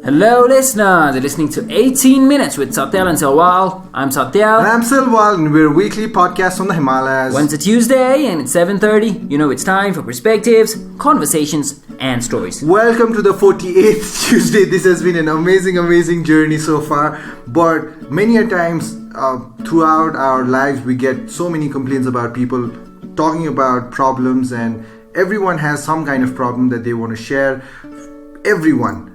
Hello listeners, you're listening to 18 Minutes with Satyal and Silwal. I'm Satyal. And I'm Silwal, and we're a weekly podcast from the Himalayas. When it's a Tuesday and it's 7:30, you know it's time for perspectives, conversations and stories. Welcome to the 48th Tuesday. This has been an amazing journey so far. But many a times throughout our lives, we get so many complaints about people talking about problems, and everyone has some kind of problem that they want to share. Everyone.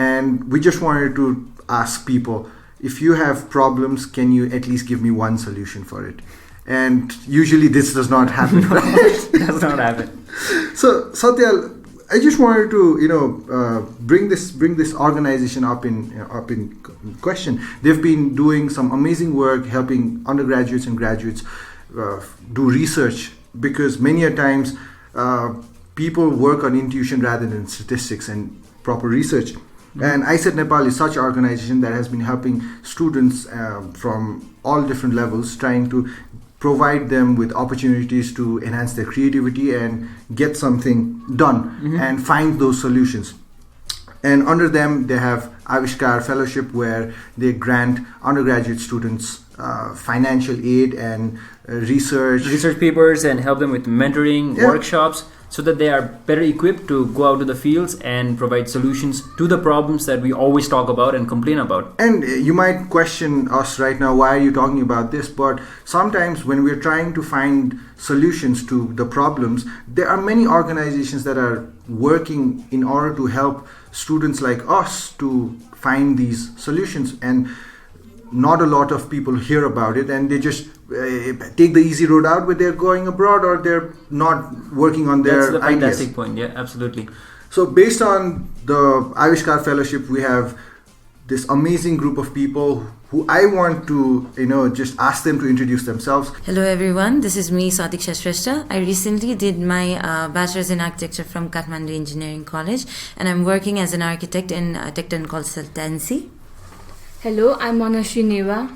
And we just wanted to ask people, if you have problems, can you at least give me one solution for it? And usually this does not happen, right? It does not happen. So, Satyal, I just wanted to, bring this organization up in question. They've been doing some amazing work helping undergraduates and graduates do research, because many a times people work on intuition rather than statistics and proper research. And ISET Nepal is such an organization that has been helping students from all different levels, trying to provide them with opportunities to enhance their creativity and get something done and find those solutions. And under them, they have Avishkar Fellowship, where they grant undergraduate students financial aid and research papers, and help them with mentoring, workshops, so that they are better equipped to go out to the fields and provide solutions to the problems that we always talk about and complain about. And you might question us right now, why are you talking about this? But sometimes when we're trying to find solutions to the problems, there are many organizations that are working in order to help students like us to find these solutions. And not a lot of people hear about it, and they just take the easy road out, where they're going abroad or they're not working on their ideas. That's the fantastic point. Yeah, absolutely. So based on the Avishkar Fellowship, we have this amazing group of people who I want to, just ask them to introduce themselves. Hello everyone, this is me, Sadik Shashreshta. I recently did my Bachelor's in Architecture from Kathmandu Engineering College, and I'm working as an architect in technical consultancy. Hello, I'm Manashri Neva.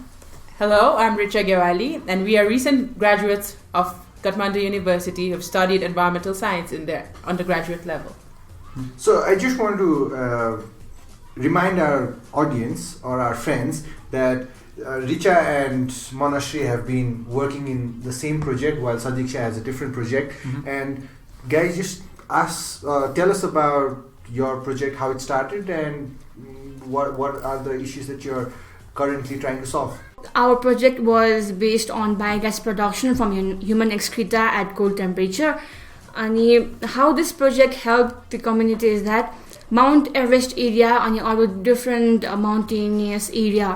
Hello, I'm Richa Gewali, and we are recent graduates of Kathmandu University who have studied environmental science in their undergraduate level. So I just want to remind our audience or our friends that Richa and Manashri have been working in the same project, while Sadiksha has a different project. And guys, just tell us about your project, how it started, and what are the issues that you're currently trying to solve. Our project was based on biogas production from human excreta at cold temperature. And how this project helped the community is that Mount Everest area and different mountainous area,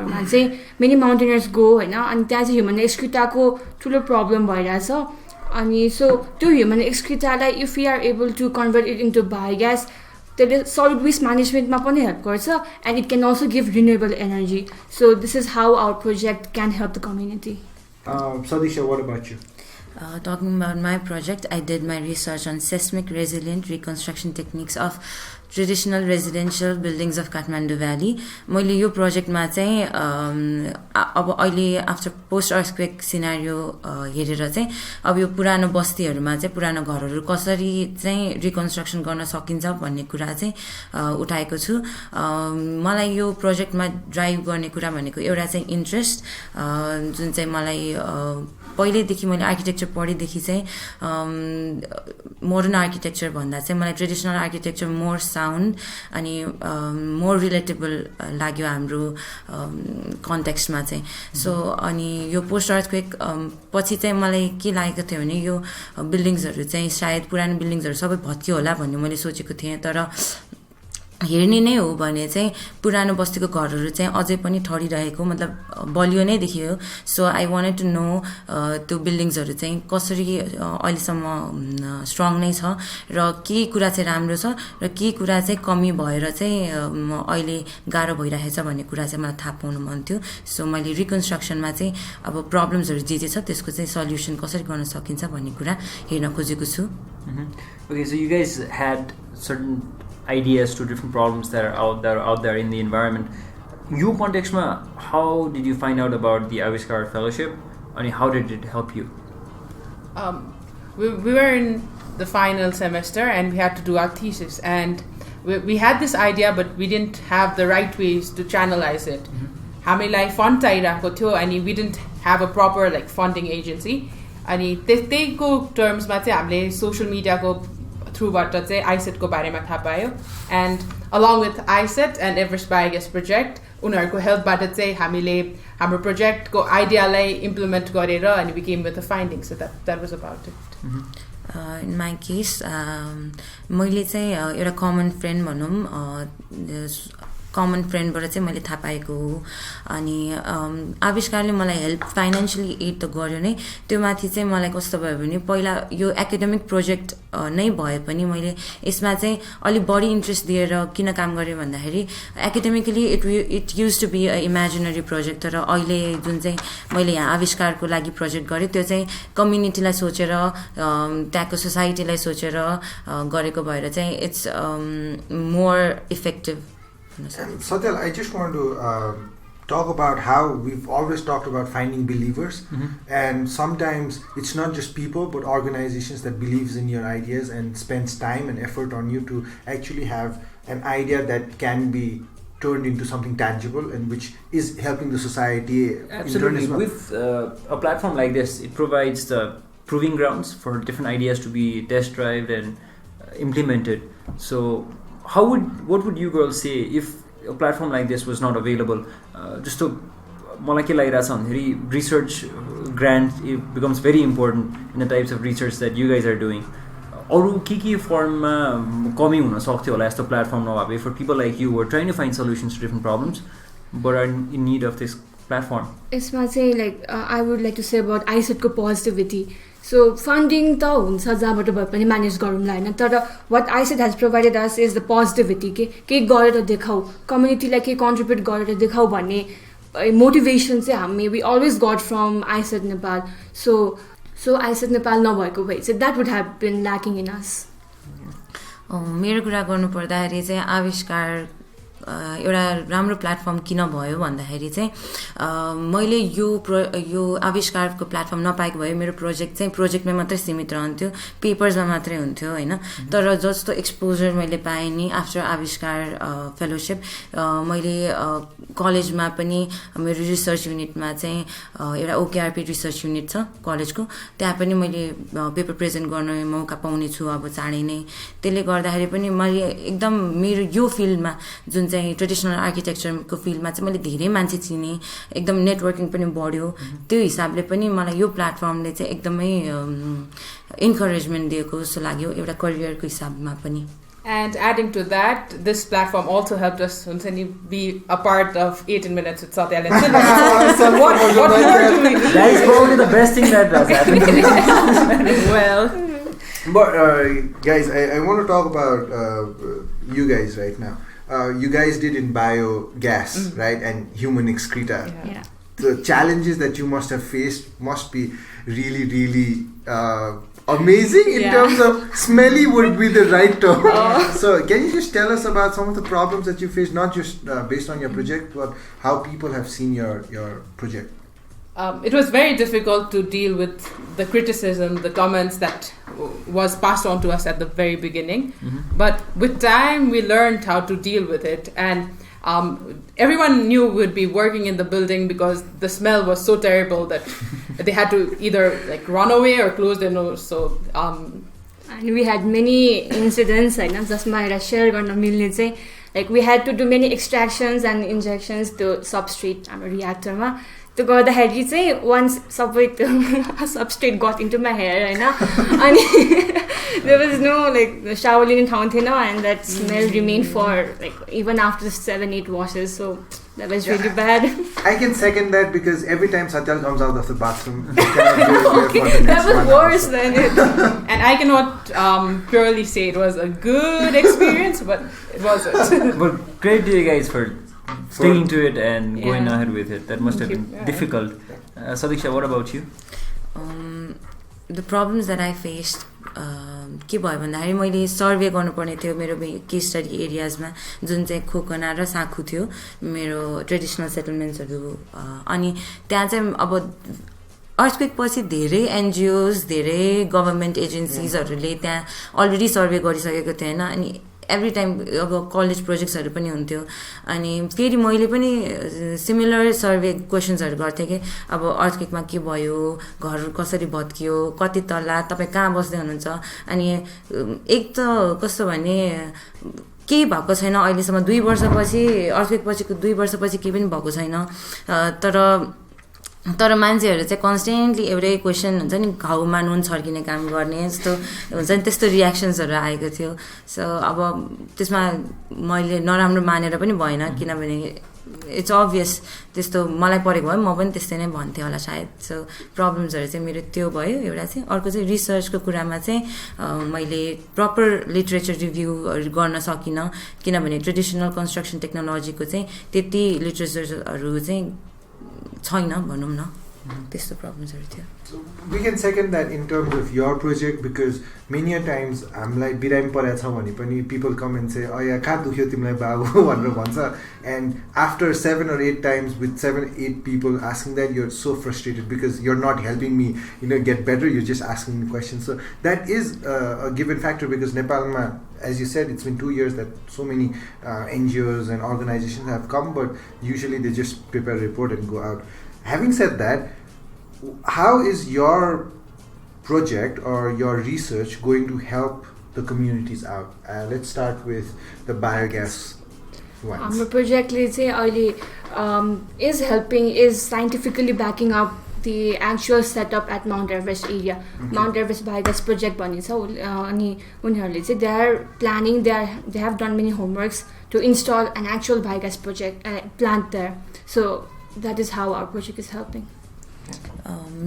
many mountaineers go, and that's human excreta ko thulo problem bhairachha. And so to human excreta, if we are able to convert it into biogas, the solid waste management ma pani help garcha, and it can also give renewable energy. So this is how our project can help the community. Sadisha, what about you? Talking about my project, I did my research on seismic resilient reconstruction techniques of traditional residential buildings of Kathmandu Valley. मैले यो प्रोजेक्टमा चाहिँ अब अहिले after post earthquake scenario हेरेर चाहिँ अब यो पुरानो बस्तीहरुमा चाहिँ पुरानो घरहरु कसरी चाहिँ रिकन्स्ट्रक्सन गर्न सकिन्छ भन्ने कुरा चाहिँ उठाएको छु. मलाई यो प्रोजेक्टमा ड्राइभ गर्ने कुरा भनेको एउटा चाहिँ इन्ट्रेस्ट, जुन चाहिँ मलाई पहिलेदेखि मैले आर्किटेक्चर पढेदेखि चाहिँ मोडर्न आर्किटेक्चर भन्दा चाहिँ मलाई ट्रेडिसनल आर्किटेक्चर मोर साउन्ड अनि मोर रिलेटेबल लाग्यो हाम्रो कन्टेक्स्टमा चाहिँ. सो अनि यो पोस्ट अर्थक्वेक पछि चाहिँ मलाई के लागेको थियो भने यो बिल्डिङ्सहरू चाहिँ सायद पुरानो बिल्डिङ्सहरू सबै भत्कियो होला भन्ने मैले सोचेको थिएँ. तर हेर्ने नै हो भने चाहिँ पुरानो बस्तीको घरहरू चाहिँ अझै पनि ठडिरहेको, मतलब बलियो नै देखियो. सो आई वान्टेड टु नो त्यो बिल्डिङ्सहरू चाहिँ कसरी अहिलेसम्म स्ट्रङ नै छ, र के कुरा चाहिँ राम्रो छ र के कुरा चाहिँ कमी भएर चाहिँ अहिले गाह्रो भइरहेछ भन्ने कुरा चाहिँ मलाई थाहा पाउनु मन थियो. सो मैले रिकन्स्ट्रक्सनमा चाहिँ अब प्रब्लम्सहरू जे छ त्यसको चाहिँ सल्युसन कसरी गर्न सकिन्छ भन्ने कुरा हेर्न खोजेको छु. Okay, so you guys had certain ideas to different problems that are out there in the environment. Your context, how did you find out about the Avishkar Fellowship, and how did it help you? We were in the final semester and we had to do our thesis, and we had this idea, but we didn't have the right ways to channelize it. हामीलाई fund चाहिरहेको थियो अनि we didn't have a proper like funding agency. अनि त्यतिको टर्म्समा चाहिँ हामीले social मिडियाको थ्रुबाट चाहिँ आइसेट को बारेमा थाहा पायो. And along with आइसेट and Everest biogas project उनीहरूको हेल्पबाट चाहिँ हामीले हाम्रो प्रोजेक्टको आइडियालाई इम्प्लिमेन्ट गरेर अनि we came with the findings. So that was about it. In my case, मैले चाहिँ एउटा कमन फ्रेन्ड भनौँ कमन फ्रेन्डबाट चाहिँ मैले थाहा पाएको हो. अनि आविष्कारले मलाई हेल्प फाइनेन्सियली एड त गर्यो नै, त्यो माथि चाहिँ मलाई कस्तो भयो भने पहिला यो एकाडेमिक प्रोजेक्ट नै भए पनि मैले यसमा चाहिँ अलिक बढी इन्ट्रेस्ट दिएर किन काम गरेँ भन्दाखेरि academically it use to be a imaginary project. तर अहिले जुन चाहिँ मैले यहाँ आविष्कारको लागि प्रोजेक्ट गरेँ त्यो चाहिँ कम्युनिटीलाई सोचेर त्यहाँको सोसाइटीलाई सोचेर गरेको भएर चाहिँ it's more effective. Satyal, I just want to talk about how we've always talked about finding believers, and sometimes it's not just people but organizations that believes in your ideas and spends time and effort on you to actually have an idea that can be turned into something tangible and which is helping the society. Absolutely. With a platform like this, it provides the proving grounds for different ideas to be test drive and implemented. So what would you girls say if a platform like this was not available? Just to मलाई के लागिरहेछ भन्दाखेरि research grant it becomes very important in the types of research that you guys are doing. अरू के फर्ममा कमी हुन सक्थ्यो होला यस्तो प्लेटफर्म नभए for people like you who are trying to find solutions to different problems but are in need of this platform? यसमा चाहिँ like I would like to say about आइसेट को positivity. So funding त हुन्छ जहाँबाट भए पनि manage गरौँला होइन, तर what ICET has provided us is the positivity के गरेर देखाऊ, कम्युनिटीलाई के कन्ट्रिब्युट गरेर देखाऊ भन्ने मोटिभेसन चाहिँ हामी we always got from ICET Nepal. So ICET Nepal नभएको भए चाहिँ that would have been lacking in us. मेरो कुरा गर्नु पर्दाखेरि चाहिँ आविष्कार एउटा राम्रो प्लेटफर्म किन भयो भन्दाखेरि चाहिँ मैले यो आविष्कारको प्लेटफर्म नपाएको भए मेरो प्रोजेक्ट चाहिँ प्रोजेक्टमै मात्रै सीमित रहन्थ्यो, पेपर्समा मात्रै हुन्थ्यो होइन. तर जस्तो एक्सपोजर मैले पाएँ नि आफ्टर आविष्कार फेलोसिप, मैले कलेजमा पनि मेरो रिसर्च युनिटमा चाहिँ एउटा ओकेआरपी रिसर्च युनिट छ कलेजको, त्यहाँ पनि मैले पेपर प्रेजेन्ट गर्ने मौका पाउने छु अब चाँडै नै. त्यसले गर्दाखेरि पनि मैले एकदम मेरो यो फिल्डमा जुन चाहिँ ट्रेडिसनल आर्किटेक्चरको फिल्डमा चाहिँ मैले धेरै मान्छे चिनेँ, एकदम नेटवर्किङ पनि बढ्यो. त्यो हिसाबले पनि मलाई यो प्लेटफर्मले चाहिँ एकदमै इन्करेजमेन्ट दिएको जस्तो लाग्यो एउटा करियरको हिसाबमा पनि. And adding to that, this platform also helped us be a part of 18 Minutes with Satyal and Silwal. What more do we need? That is probably the best thing that does happen. Well, but guys, I want to talk about you guys right now. You guys did in biogas, right, and human excreta. Yeah. The challenges that you must have faced must be really, really amazing in terms of smelly would be the right term. So can you just tell us about some of the problems that you faced, not just based on your project, but how people have seen your project? It was very difficult to deal with the criticism, the comments that was passed on to us at the very beginning. But with time, we learned how to deal with it. And everyone knew we'd be working in the building because the smell was so terrible that they had to either like run away or close their nose. So and we had many incidents like जसमा एउटा share गर्न मिल्ने चाहिँ like we had to do many extractions and injections to substrate हाम्रो reactorमा. त्यो गर्दाखेरि चाहिँ once सबै त्यो substrate got into my hair होइन, अनि there was no like shower लिने ठाउँ थिएन and that smell remained for like even after 7-8 washes. So that was really bad. I can second that because every time Satyal comes out of the bathroom, he cannot go there for the next that was worse than it. And I cannot purely say it was a good experience, but it wasn't. But great to you guys for sticking to it and going ahead with it. That must have been difficult. Sadiksha, what about you? The problems that I faced के भयो भन्दाखेरि मैले सर्वे गर्नुपर्ने थियो मेरो case study एरियाजमा जुन चाहिँ खोकना र साखु थियो मेरो ट्रेडिसनल सेटलमेन्ट्सहरू. अनि त्यहाँ चाहिँ अब अर्थक्वेक पछि धेरै एनजिओज धेरै गभर्मेन्ट एजेन्सिजहरूले त्यहाँ अलरेडी सर्वे गरिसकेको थियो होइन. अनि एभ्री टाइम अब कलेज प्रोजेक्ट्सहरू पनि हुन्थ्यो अनि फेरि मैले पनि सिमिलर सर्वे क्वेसन्सहरू गर्थेँ कि अब अर्थक्वेकमा के भयो, घर कसरी भत्कियो, कति तल्ला, तपाईँ कहाँ बस्दै हुनुहुन्छ। अनि एक त कस्तो भने केही भएको छैन अहिलेसम्म, 2 वर्षपछि अर्थक्वेकपछिको 2 वर्षपछि केही पनि भएको छैन, तर मान्छेहरू चाहिँ कन्सटेन्टली एउटै क्वेसन हुन्छ नि, घाउमा नुन छर्किने काम गर्ने जस्तो हुन्छ नि, त्यस्तो रियाक्सन्सहरू आएको थियो। सो अब त्यसमा मैले नराम्रो मानेर पनि भएन, किनभने इट्स अभियस त्यस्तो मलाई परेको भए म पनि त्यस्तै नै भन्थेँ होला सायद। सो प्रब्लम्सहरू चाहिँ मेरो त्यो भयो एउटा चाहिँ। अर्को चाहिँ रिसर्चको कुरामा चाहिँ मैले प्रपर लिटरेचर रिभ्यूहरू गर्न सकिनँ, किनभने ट्रेडिसनल कन्स्ट्रक्सन टेक्नोलोजीको चाहिँ त्यति लिटरेचरहरू चाहिँ छैन भनौँ न, त्यस्तो प्रब्लम्सहरू थियो। We can second that in terms of your project because many a times हामीलाई बिरामी परेको छ भने पनि people come and say या कहाँ दुख्यो तिमीलाई बाबु भनेर भन्छ, and after 7 or 8 times with 7-8 people asking that, you're so frustrated because you're not helping me get better, you're just asking me questions. So that is a given factor because Nepalma, as you said, it's been 2 years that so many NGOs and organizations have come, but usually they just prepare a report and go out. Having said that, how is your project or your research going to help the communities out? Let's start with the biogas ones. Our project is helping, is scientifically backing up the actual setup at Mount Everest area. Okay. Mount Everest biogas project they are planning, they have done many homeworks to install an actual biogas project plant there. So that is how our project is helping.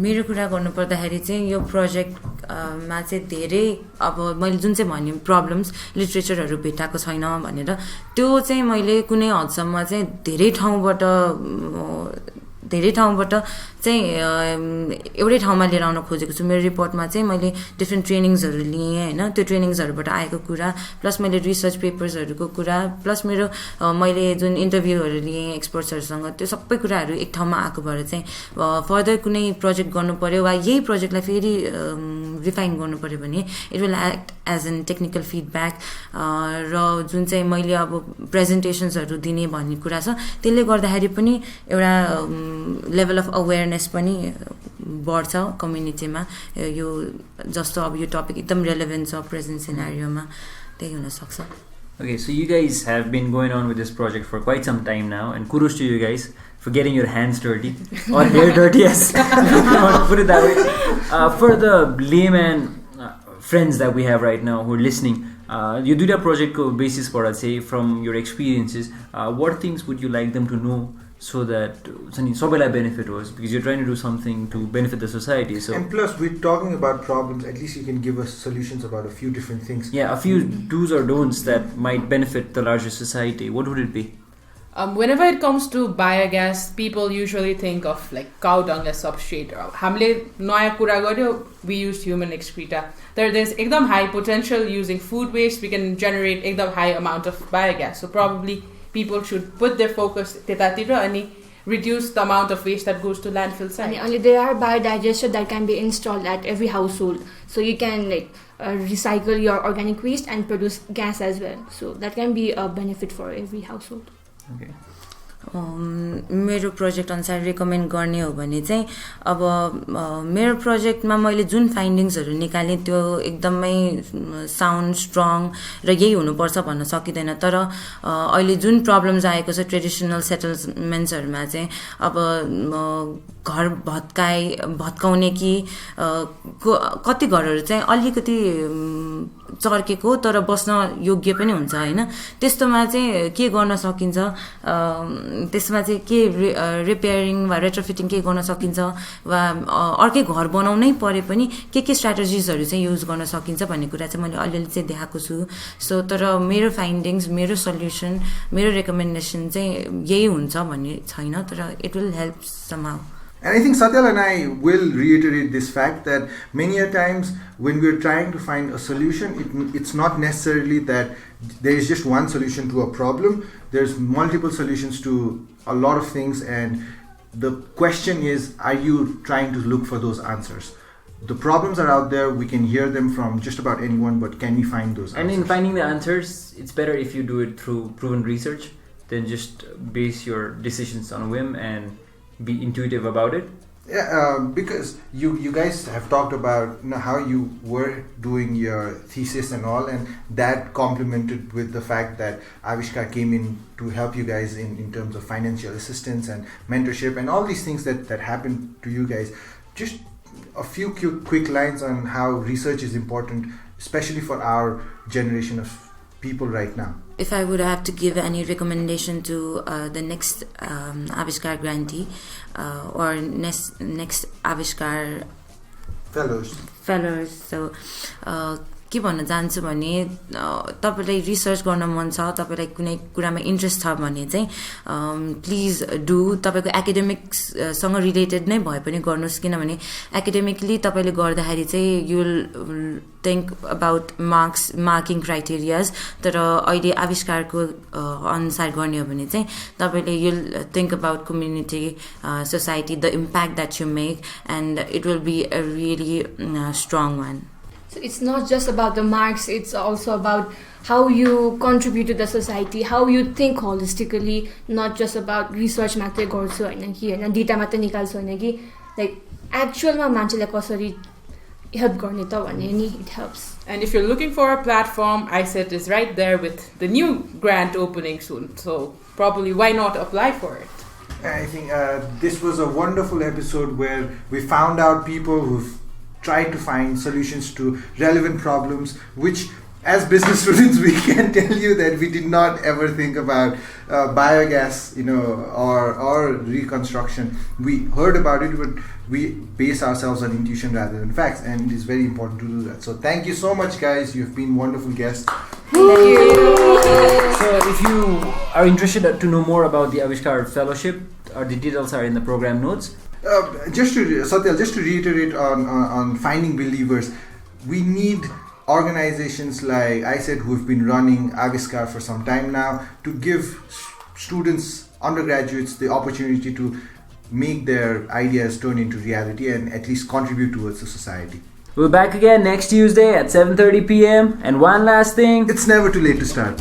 मेरो कुरा गर्नुपर्दाखेरि चाहिँ यो प्रोजेक्टमा चाहिँ धेरै अब मैले जुन चाहिँ भने problems लिटरेचरहरू भेटाएको छैन भनेर, त्यो चाहिँ मैले कुनै हदसम्म चाहिँ धेरै ठाउँबाट चाहिँ एउटै ठाउँमा लिएर आउन खोजेको छु। मेरो रिपोर्टमा चाहिँ मैले डिफ्रेन्ट ट्रेनिङ्सहरू लिएँ होइन, त्यो ट्रेनिङ्सहरूबाट आएको कुरा प्लस मैले रिसर्च पेपर्सहरूको कुरा प्लस मेरो मैले जुन इन्टरभ्यूहरू लिएँ एक्सपर्ट्सहरूसँग, त्यो सबै कुराहरू एक ठाउँमा आएको भएर चाहिँ फर्दर कुनै प्रोजेक्ट गर्नु पऱ्यो वा यही प्रोजेक्टलाई फेरि रिफाइन गर्नु पऱ्यो भने it will act as an technical feedback, र जुन चाहिँ मैले अब प्रेजेन्टेसन्सहरू दिने भन्ने कुरा छ त्यसले गर्दाखेरि पनि एउटा लेभल अफ अवेरनेस पनि बढ्छ कम्युनिटीमा। यो जस्तो अब यो टपिक एकदम रेलेभेन्ट छ प्रेजेन्ट सिनारियोमा, त्यही हुनसक्छ। Okay, so you guys have been going on with this project for quite some time now, and kudos to you guys for getting your hands dirty or hair dirty, as if you want to put it that way. For the layman friends that we have right now who are listening, you do that project basis for us, say from your experiences, what things would you like them to know so that sabaiलाई benefit was, because you're trying to do something to benefit the society. So and plus we're talking about problems, at least you can give us solutions about a few different things. Yeah, a few do's or don'ts that might benefit the larger society. What would it be? Whenever it comes to biogas, people usually think of like cow dung as substrate. हामीले नयाँ कुरा गर्यो, we used human excreta. There's एकदम high potential using food waste. We can generate एकदम high amount of biogas. So probably people should put their focus त्यतातिर अनि reduce the amount of waste that goes to landfill sites. And there are biodigesters that can be installed at every household, so you can recycle your organic waste and produce gas as well. So that can be a benefit for every household. Okay. मेरो project अनुसार recommend गर्ने हो भने चाहिँ अब मेरो प्रोजेक्टमा मैले जुन फाइन्डिङ्सहरू निकालेँ त्यो एकदमै साउन्ड स्ट्रङ र यही हुनुपर्छ भन्न सकिँदैन, तर अहिले जुन प्रब्लम्स आएको छ ट्रेडिसनल सेटलमेन्ट्सहरूमा चाहिँ अब घर भत्काउने कि कति घरहरू चाहिँ अलिकति चर्केको तर बस्न योग्य पनि हुन्छ होइन, त्यस्तोमा चाहिँ के गर्न सकिन्छ, त्यसमा चाहिँ के रिपेयरिङ वा रेट्रोफिटिङ के गर्न सकिन्छ वा अर्कै घर बनाउनै परे पनि के स्ट्राटेजिजहरू चाहिँ युज गर्न सकिन्छ भन्ने कुरा चाहिँ मैले अलिअलि चाहिँ देखाएको छु। सो तर मेरो फाइन्डिङ्स, मेरो सल्युसन, मेरो रेकमेन्डेसन चाहिँ यही हुन्छ भन्ने छैन, तर it will help somehow. And I think Satyal and I will reiterate this fact that many a times when we're trying to find a solution, it's not necessarily that there is just one solution to a problem. There's multiple solutions to a lot of things, and the question is, are you trying to look for those answers? the problems are out there. We can hear them from just about anyone, but can we find those And answers? in finding the answers, it's better if you do it through proven research than just base your decisions on a whim and be intuitive about it. Yeah, because you guys have talked about how you were doing your thesis and all, and that complemented with the fact that Avishkar came in to help you guys in terms of financial assistance and mentorship and all these things that happened to you guys. Just a few quick lines on how research is important, especially for our generation of people right now. If I would have to give any recommendation to the next Avishkar grantee or next Avishkar fellows, so के भन्न चाहन्छु भने तपाईलाई research गर्न मन छ, तपाईलाई कुनै कुरामा इन्ट्रेस्ट छ भने चाहिँ प्लिज डु, तपाईको एकाडेमिक्ससँग रिलेटेड नै भए पनि गर्नुस्, किनभने एकाडेमिकली तपाईले गर्दाखेरि चाहिँ you will think about marking criterias, तर अहिले आविष्कारको अनुसार गर्ने हो भने चाहिँ तपाईले you will think about community, society, the impact that you make, and it will be a really strong one. So it's not just about the marks, it's also about how you contribute to the society, how you think holistically, not just about research मात्रै गर्छु हैन कि हैन data मात्रै निकाल्छु हैन कि, like actually मान्छेलाई कसरी help गर्ने त भन्ने नि, it helps. And if you're looking for a platform, ISET is right there with the new grant opening soon, so probably why not apply for it. I think this was a wonderful episode where we found out people who've tried to find solutions to relevant problems, which as business students we can tell you that we did not ever think about biogas, or reconstruction. We heard about it, but we base ourselves on intuition rather than facts, and it is very important to do that. So thank you so much, guys. You've been wonderful guests. Thank you. So if you are interested to know more about the Avishkar Fellowship, the details are in the program notes. Satyal, just to reiterate on finding believers, we need organizations like I said who have been running Avishkar for some time now to give students, undergraduates, the opportunity to make their ideas turn into reality and at least contribute towards the society. We'll be back again next Tuesday at 7:30 p.m. And one last thing, it's never too late to start.